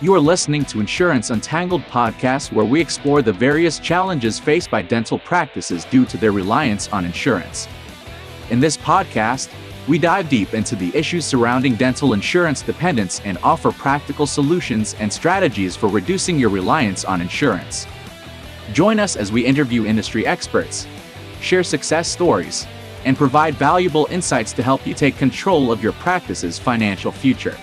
You are listening to Insurance Untangled podcast, where we explore the various challenges faced by dental practices due to their reliance on insurance. In this podcast, we dive deep into the issues surrounding dental insurance dependence and offer practical solutions and strategies for reducing your reliance on insurance. Join us as we interview industry experts, share success stories, and provide valuable insights to help you take control of your practice's financial future.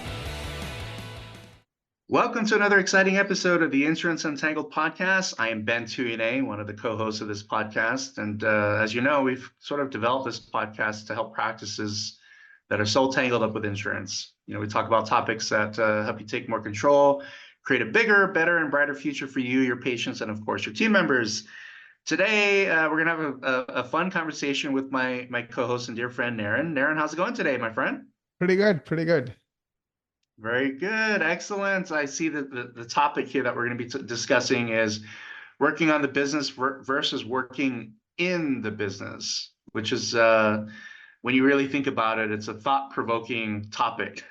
Welcome to another exciting episode of the Insurance Untangled podcast. I am Ben Tuyene, one of the co-hosts of this podcast. And as you know, we've sort of developed this podcast to help practices that are so tangled up with insurance. We talk about topics that help you take more control, create a bigger, better, and brighter future for you, your patients, and of course, your team members. Today, we're going to have a fun conversation with my co-host and dear friend, Naren. Naren, how's it going today, my friend? Pretty good. Very good. Excellent. I see that the topic here that we're going to be discussing is working on the business versus working in the business, which is, when you really think about it, it's a thought-provoking topic,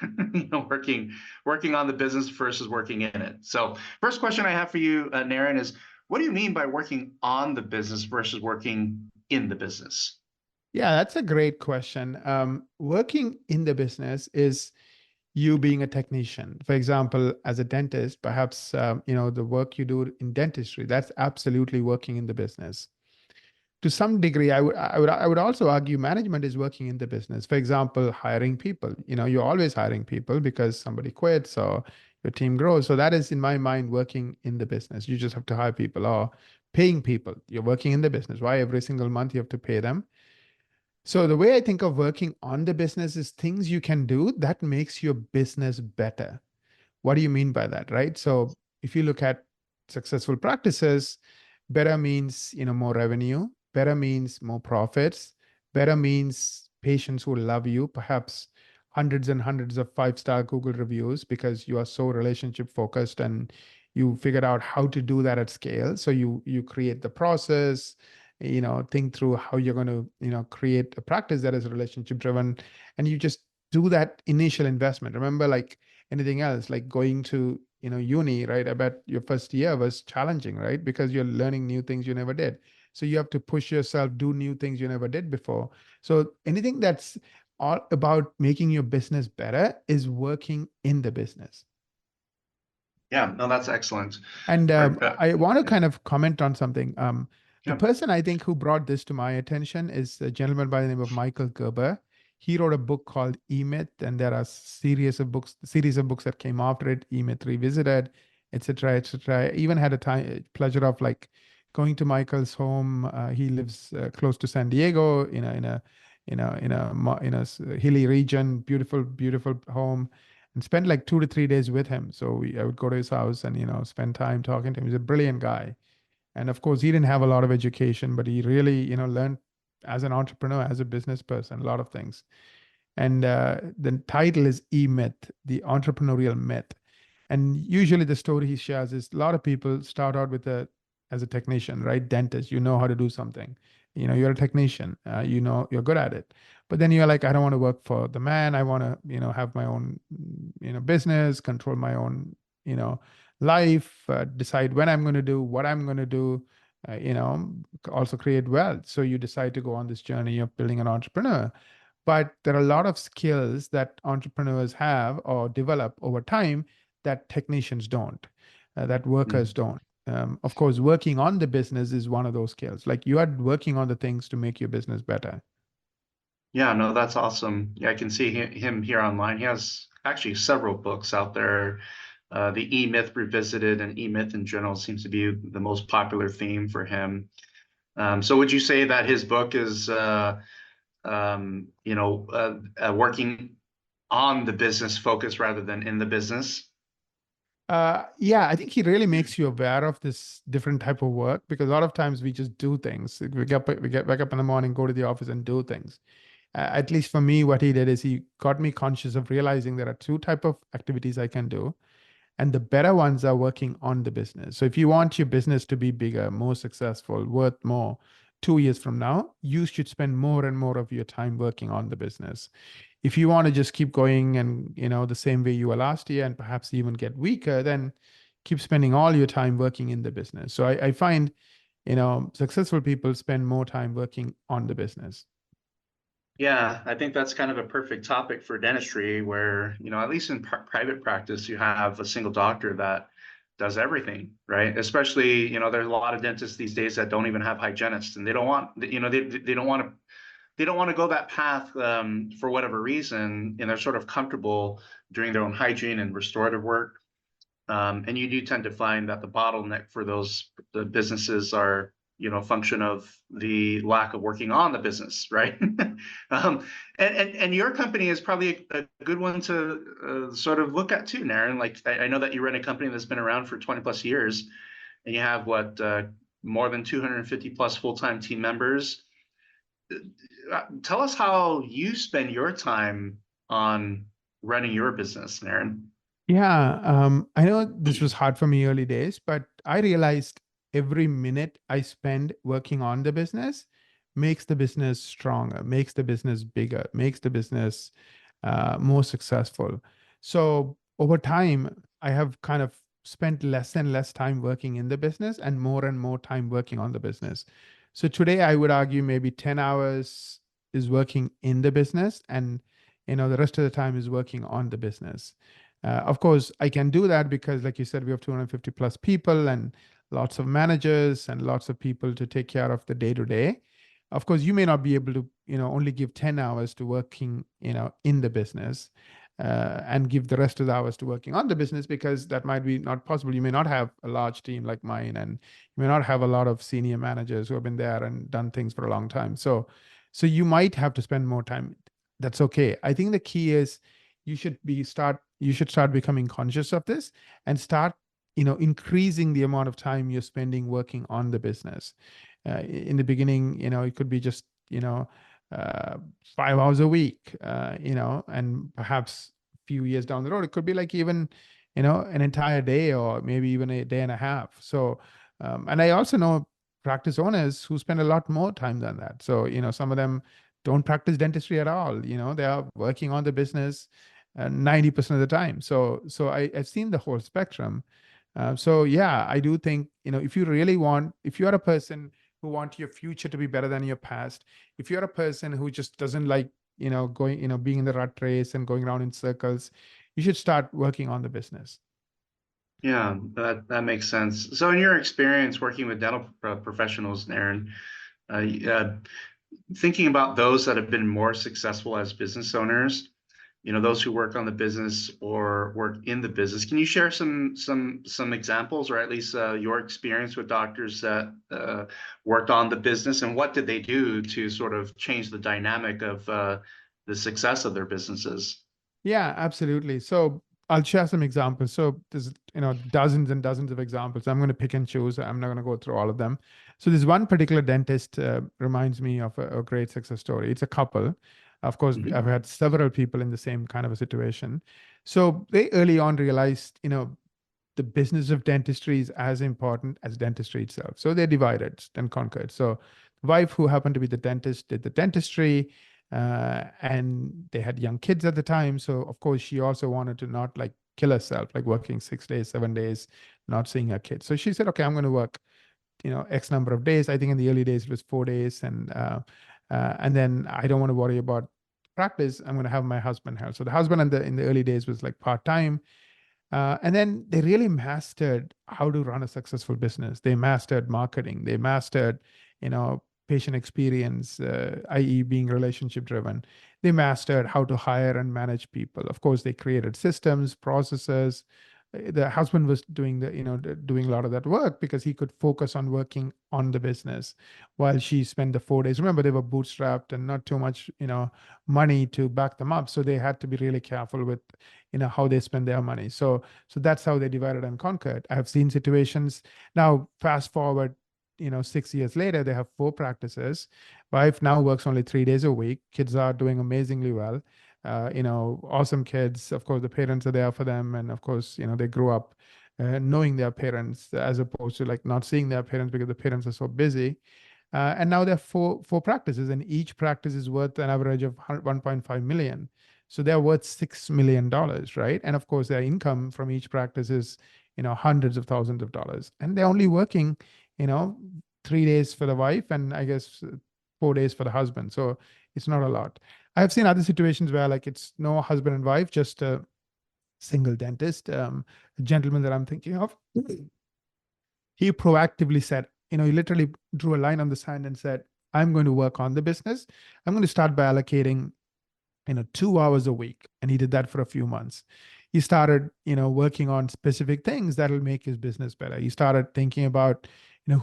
working on the business versus working in it. So first question I have for you, Naren, is what do you mean by working on the business versus working in the business? Yeah, that's a great question. Working in the business is you being a technician. For example, as a dentist, perhaps, the work you do in dentistry, that's absolutely working in the business. To some degree, I would also argue management is working in the business. For example, hiring people. You're always hiring people because somebody quits or your team grows. So that is, in my mind, working in the business. You just have to hire people, or paying people. You're working in the business. Why? Every single month you have to pay them. So the way I think of working on the business is things you can do that makes your business better. What do you mean by that, right? So if you look at successful practices, better means, more revenue, better means more profits, better means patients who love you, perhaps hundreds and hundreds of 5-star Google reviews because you are so relationship focused and you figured out how to do that at scale. So you create the process, think through how you're going to, create a practice that is relationship driven, and you just do that initial investment. Remember, like anything else, like going to, uni, right? I bet your first year was challenging, right? Because you're learning new things you never did. So you have to push yourself, do new things you never did before. So anything that's all about making your business better is working in the business. Yeah, no, that's excellent. And I want to kind of comment on something. The person I think who brought this to my attention is a gentleman by the name of Michael Gerber. He wrote a book called E-Myth, and there are series of books that came after it, E-Myth Revisited, etc., etc. I even had a pleasure of like going to Michael's home. He lives close to San Diego, in a hilly region, beautiful home, and spent like 2 to 3 days with him. So I would go to his house and spend time talking to him. He's a brilliant guy. And of course, he didn't have a lot of education, but he really, learned as an entrepreneur, as a business person, a lot of things. And the title is E-Myth, the entrepreneurial myth. And usually the story he shares is a lot of people start out as a technician, right? Dentist, how to do something. You're a technician, you're good at it. But then you're like, I don't want to work for the man. I want to, have my own, business, control my own, life, decide when I'm going to do, what I'm going to do, also create wealth. So you decide to go on this journey of building an entrepreneur. But there are a lot of skills that entrepreneurs have or develop over time that technicians don't, that workers don't. Of course, working on the business is one of those skills. Like you are working on the things to make your business better. Yeah, no, that's awesome. Yeah, I can see him here online. He has actually several books out there. The E-Myth Revisited and E-Myth in general seems to be the most popular theme for him. So would you say that his book is, working on the business focus rather than in the business? Yeah, I think he really makes you aware of this different type of work, because a lot of times we just do things. We get wake up in the morning, go to the office and do things. At least for me, what he did is he got me conscious of realizing there are 2 types of activities I can do. And the better ones are working on the business. So if you want your business to be bigger, more successful, worth more, 2 years from now, you should spend more and more of your time working on the business. If you want to just keep going and, the same way you were last year and perhaps even get weaker, then keep spending all your time working in the business. So I find, successful people spend more time working on the business. Yeah, I think that's kind of a perfect topic for dentistry where, at least in private practice, you have a single doctor that does everything, right? Especially, there's a lot of dentists these days that don't even have hygienists, and they don't want, they don't want to go that path for whatever reason, and they're sort of comfortable doing their own hygiene and restorative work. And you do tend to find that the bottleneck for the businesses are, function of the lack of working on the business, right? And your company is probably a good one to sort of look at too, Naren. Like I know that you run a company that's been around for 20 plus years, and you have more than 250 plus full-time team members. Tell us how you spend your time on running your business, Naren. Yeah, I know this was hard for me early days, but I realized every minute I spend working on the business makes the business stronger, makes the business bigger, makes the business more successful. So over time, I have kind of spent less and less time working in the business and more time working on the business. So today, I would argue maybe 10 hours is working in the business, and the rest of the time is working on the business. Of course, I can do that because, like you said, we have 250 plus people and lots of managers and lots of people to take care of the day to day. Of course, you may not be able to, only give 10 hours to working, in the business, and give the rest of the hours to working on the business, because that might be not possible. You may not have a large team like mine, and you may not have a lot of senior managers who have been there and done things for a long time. So you might have to spend more time. That's okay. I think the key is you should start becoming conscious of this and start, increasing the amount of time you're spending working on the business. In the beginning, it could be just, 5 hours a week, and perhaps a few years down the road, it could be like even, an entire day or maybe even a day and a half. So, and I also know practice owners who spend a lot more time than that. So, some of them don't practice dentistry at all. They are working on the business 90% of the time. So I've seen the whole spectrum. So yeah, I do think, if you are a person who want your future to be better than your past, if you're a person who just doesn't like, going, being in the rat race and going around in circles, you should start working on the business. Yeah, that makes sense. So in your experience working with dental professionals, Naren, thinking about those that have been more successful as business owners, those who work on the business or work in the business, can you share some examples, or at least your experience with doctors that worked on the business, and what did they do to sort of change the dynamic of the success of their businesses? Yeah, absolutely. So I'll share some examples. So there's, dozens and dozens of examples. I'm going to pick and choose. I'm not going to go through all of them. So this one particular dentist reminds me of a great success story. It's a couple. Of course, I've had several people in the same kind of a situation. So they early on realized, the business of dentistry is as important as dentistry itself. So they divided and conquered. So the wife, who happened to be the dentist, did the dentistry. And they had young kids at the time. So of course, she also wanted to not like kill herself, like working 6 days, 7 days, not seeing her kids. So she said, okay, I'm going to work, X number of days. I think in the early days it was 4 days. And then I don't want to worry about practice. I'm going to have my husband help. So the husband in the early days was like part-time. And then they really mastered how to run a successful business. They mastered marketing. They mastered, patient experience, i.e. being relationship driven. They mastered how to hire and manage people. Of course, they created systems, processes. The husband was doing doing a lot of that work because he could focus on working on the business while she spent the 4 days. Remember, they were bootstrapped and not too much, money to back them up. So they had to be really careful with, how they spend their money. So that's how they divided and conquered. I have seen situations. Now, fast forward, 6 years later, they have 4 practices. Wife now works only 3 days a week. Kids are doing amazingly well. Awesome kids. Of course, the parents are there for them. And of course, they grew up knowing their parents, as opposed to like not seeing their parents because the parents are so busy. And now there are four practices, and each practice is worth an average of 1.5 million. So they're worth $6 million, right? And of course, their income from each practice is, hundreds of thousands of dollars. And they're only working, 3 days for the wife, and I guess 4 days for the husband. So it's not a lot. I've seen other situations where like it's no husband and wife, just a single dentist. A gentleman that I'm thinking of, he proactively said, he literally drew a line on the sand and said, I'm going to work on the business. I'm going to start by allocating 2 hours a week. And he did that for a few months. He started, working on specific things that'll make his business better. He started thinking about,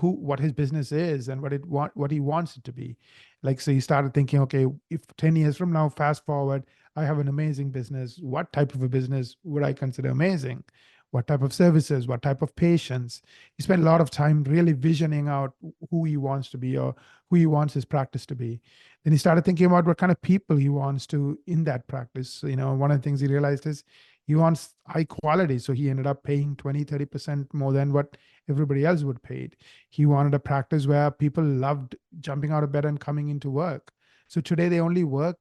what his business is and what he wants it to be. Like, so he started thinking, okay, if 10 years from now, fast forward, I have an amazing business, what type of a business would I consider amazing? What type of services, what type of patients? He spent a lot of time really visioning out who he wants to be or who he wants his practice to be. Then he started thinking about what kind of people he wants to in that practice. So, one of the things he realized is he wants high quality. So he ended up paying 20, 30% more than what everybody else would pay. He wanted a practice where people loved jumping out of bed and coming into work. So today they only work,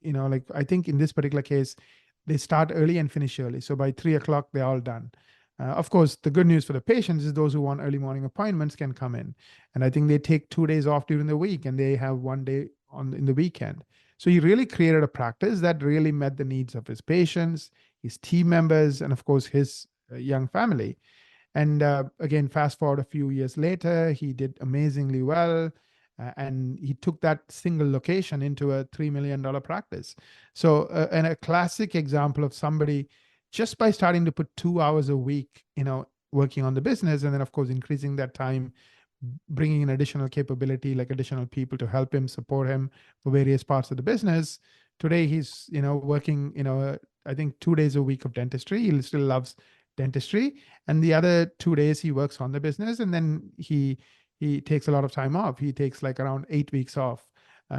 like I think in this particular case, they start early and finish early. So by 3 o'clock, they're all done. Of course, the good news for the patients is those who want early morning appointments can come in. And I think they take 2 days off during the week and they have 1 day in the weekend. So he really created a practice that really met the needs of his patients, his team members, and of course, his young family. And again, fast forward a few years later, he did amazingly well. And he took that single location into a $3 million practice. So, and a classic example of somebody just by starting to put 2 hours a week, working on the business, and then of course increasing that time, bringing in additional capability, like additional people to help him, support him for various parts of the business. Today, he's working, I think 2 days a week of dentistry. He still loves dentistry, and the other 2 days he works on the business, and then he takes a lot of time off. He takes like around 8 weeks off.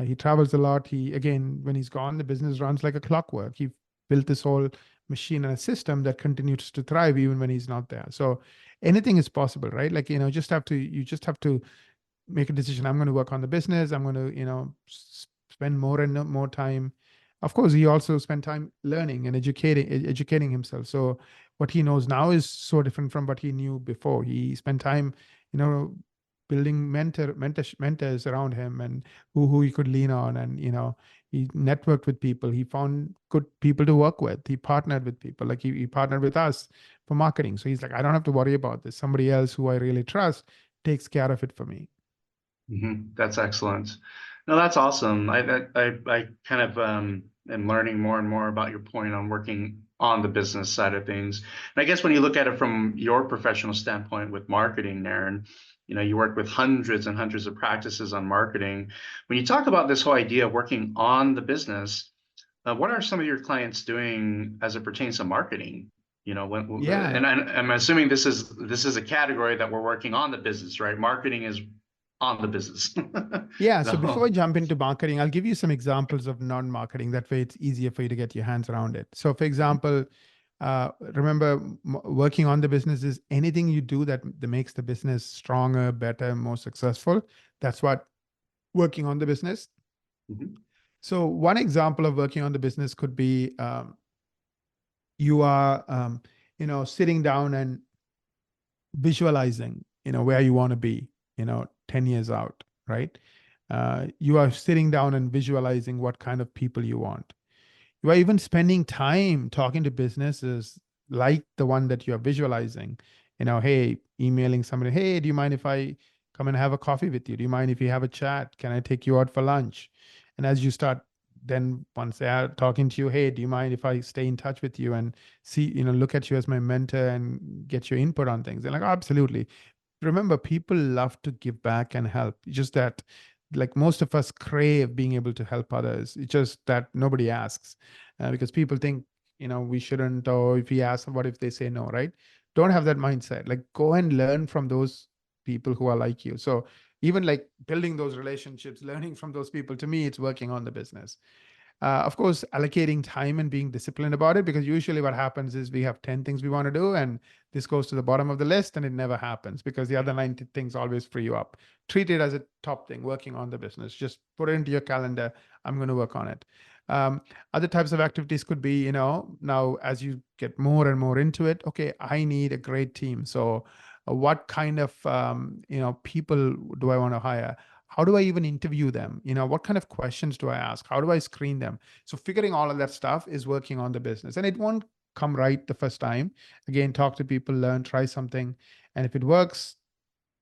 He travels a lot. Again, when he's gone, the business runs like a clockwork. He built this whole machine and a system that continues to thrive even when he's not there. So anything is possible, right? Like, you just have to make a decision. I'm going to work on the business. I'm going to, spend more and more time. Of course, he also spent time learning and educating himself. So what he knows now is so different from what he knew before. He spent time, building mentors around him and who he could lean on. And, he networked with people. He found good people to work with. He partnered with people. Like he partnered with us for marketing. So he's like, I don't have to worry about this. Somebody else who I really trust takes care of it for me. That's excellent. No, that's awesome. I kind of am learning more and more about your point on working on the business side of things. And I guess when you look at it from your professional standpoint with marketing, Naren, you work with hundreds and hundreds of practices on marketing. When you talk about this whole idea of working on the business, what are some of your clients doing as it pertains to marketing? And I'm assuming this is a category that we're working on the business, right? Marketing is on the business. Yeah. So before I jump into marketing, I'll give you some examples of non-marketing. That way it's easier for you to get your hands around it. So for example, remember working on the business is anything you do that makes the business stronger, better, more successful. That's what working on the business. So one example of working on the business could be you are, sitting down and visualizing, where you want to be, 10 years out, right? You are sitting down and visualizing what kind of people you want. You are even spending time talking to businesses like the one that you are visualizing, hey, emailing somebody, hey, do you mind if I come and have a coffee with you? Do you mind if we have a chat? Can I take you out for lunch? And as you start, then once they are talking to you, hey, do you mind if I stay in touch with you and see, look at you as my mentor and get your input on things? And like, oh, absolutely. Remember, people love to give back and help. It's just that like most of us crave being able to help others. It's just that nobody asks because people think, we shouldn't, or if we ask, what if they say no, right? Don't have that mindset. Like go and learn from those people who are like you. So even like building those relationships, learning from those people, to me, it's working on the business. Of course, allocating time and being disciplined about it, because usually what happens is we have 10 things we want to do, and this goes to the bottom of the list and it never happens because the other 90 things always free you up. Treat it as a top thing, working on the business. Just put it into your calendar. I'm going to work on it. Other types of activities could be, now as you get more and more into it, okay, I need a great team. So what kind of, people do I want to hire? How do I even interview them? What kind of questions do I ask? How do I screen them? So figuring all of that stuff is working on the business, and it won't come right the first time. Again, talk to people, learn, try something. And if it works,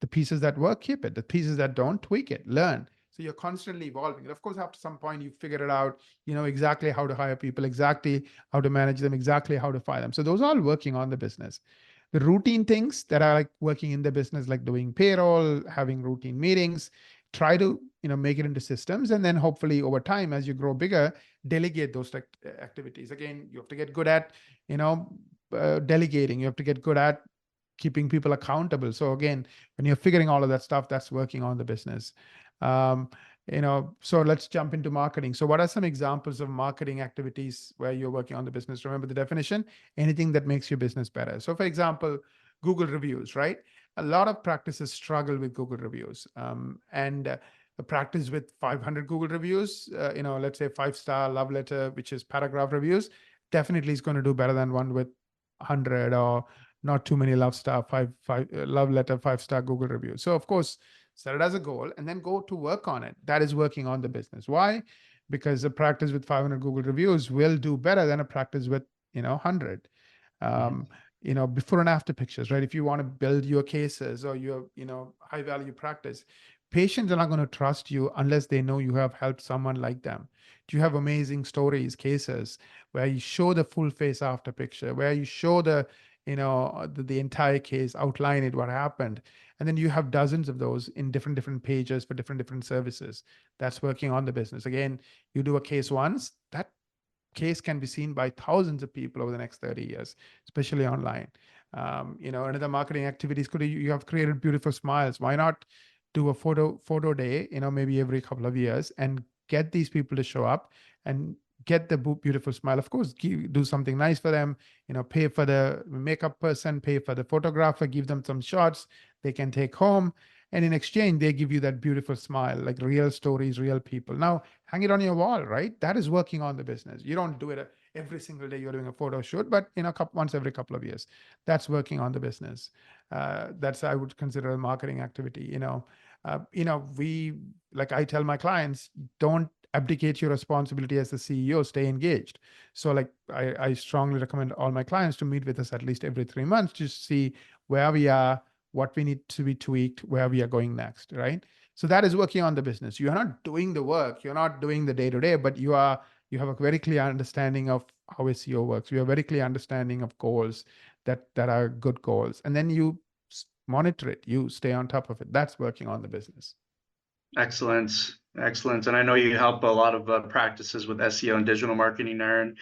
the pieces that work, keep it. The pieces that don't, tweak it, learn. So you're constantly evolving. And of course, after some point, you figure it out, exactly how to hire people, exactly how to manage them, exactly how to fire them. So those are all working on the business. The routine things that are like working in the business, like doing payroll, having routine meetings, try to make it into systems, and then hopefully over time, as you grow bigger, delegate those activities. Again, you have to get good at delegating. You have to get good at keeping people accountable. So again, when you're figuring all of that stuff, that's working on the business. So let's jump into marketing. So what are some examples of marketing activities where you're working on the business? Remember the definition: anything that makes your business better. So for example, Google reviews, right? A lot of practices struggle with Google reviews. And a practice with 500 Google reviews, let's say 5-star love letter, which is paragraph reviews, definitely is going to do better than one with 100 or not too many love letter 5-star Google reviews. So of course, set it as a goal and then go to work on it. That is working on the business. Why? Because a practice with 500 Google reviews will do better than a practice with 100. Before and after pictures, right? If you want to build your cases or your high value practice, patients are not going to trust you unless they know you have helped someone like them. Do you have amazing stories, cases where you show the full face after picture, where you show the entire case, outline it, what happened, and then you have dozens of those in different pages for different services? That's working on the business. Again, you do a case once, that case can be seen by thousands of people over the next 30 years, especially online. Another marketing activities could you have created beautiful smiles. Why not do a photo day, maybe every couple of years, and get these people to show up and get the beautiful smile. Of course, do something nice for them, pay for the makeup person, pay for the photographer, give them some shots they can take home. And in exchange, they give you that beautiful smile, like real stories, real people. Now, hang it on your wall, right? That is working on the business. You don't do it every single day you're doing a photo shoot, but once every couple of years. That's working on the business. That's, I would consider, a marketing activity. I tell my clients, don't abdicate your responsibility as the CEO, stay engaged. So I strongly recommend all my clients to meet with us at least every 3 months to see where we are, what we need to be tweaked, where we are going next, right? So that is working on the business. You are not doing the work, you're not doing the day-to-day, but you have a very clear understanding of how SEO works. You have a very clear understanding of goals that are good goals. And then you monitor it, you stay on top of it. That's working on the business. Excellent. And I know you help a lot of practices with SEO and digital marketing there. And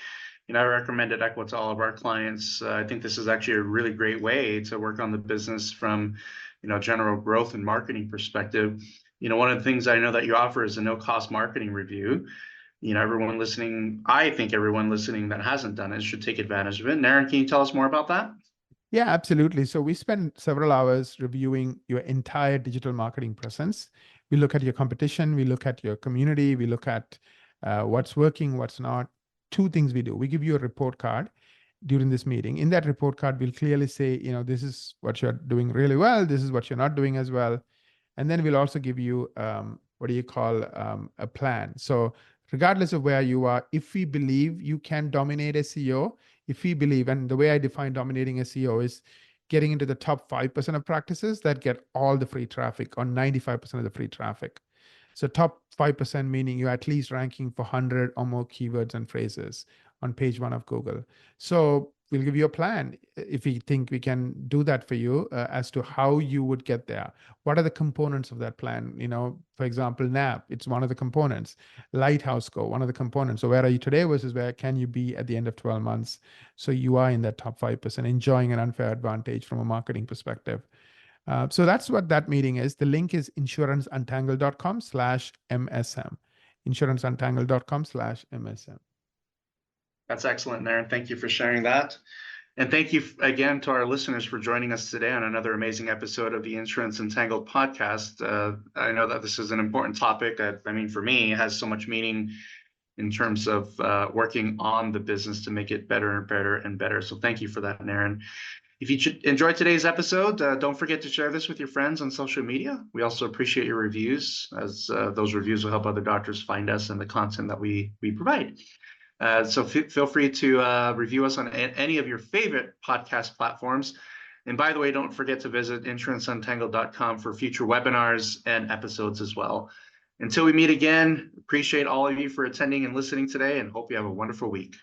I recommended Equa to all of our clients. I think this is actually a really great way to work on the business from, general growth and marketing perspective. One of the things I know that you offer is a no-cost marketing review. I think everyone listening that hasn't done it should take advantage of it. Naren, can you tell us more about that? Yeah, absolutely. So we spend several hours reviewing your entire digital marketing presence. We look at your competition, we look at your community, we look at what's working, what's not. 2 things we do. We give you a report card during this meeting. In that report card, we'll clearly say, this is what you're doing really well, this is what you're not doing as well. And then we'll also give you a plan. So regardless of where you are, if we believe you can dominate SEO, if we believe, and the way I define dominating SEO is getting into the top 5% of practices that get all the free traffic, or 95% of the free traffic. So top 5% meaning you're at least ranking for 100 or more keywords and phrases on page 1 of Google. So we'll give you a plan if we think we can do that for you, as to how you would get there. What are the components of that plan? For example, NAP, it's one of the components. Lighthouse Score, one of the components. So where are you today versus where can you be at the end of 12 months? So you are in that top 5%, enjoying an unfair advantage from a marketing perspective. So that's what that meeting is. The link is insuranceuntangled.com/MSM. insuranceuntangled.com/MSM. That's excellent, Naren. Thank you for sharing that. And thank you again to our listeners for joining us today on another amazing episode of the Insurance Untangled podcast. I know that this is an important topic. I mean, for me, it has so much meaning in terms of working on the business to make it better and better and better. So thank you for that, Naren. If you enjoyed today's episode, don't forget to share this with your friends on social media. We also appreciate your reviews, as those reviews will help other doctors find us and the content that we provide. So feel free to review us on any of your favorite podcast platforms. And by the way, don't forget to visit insuranceuNtangled.com for future webinars and episodes as well. Until we meet again, appreciate all of you for attending and listening today, and hope you have a wonderful week.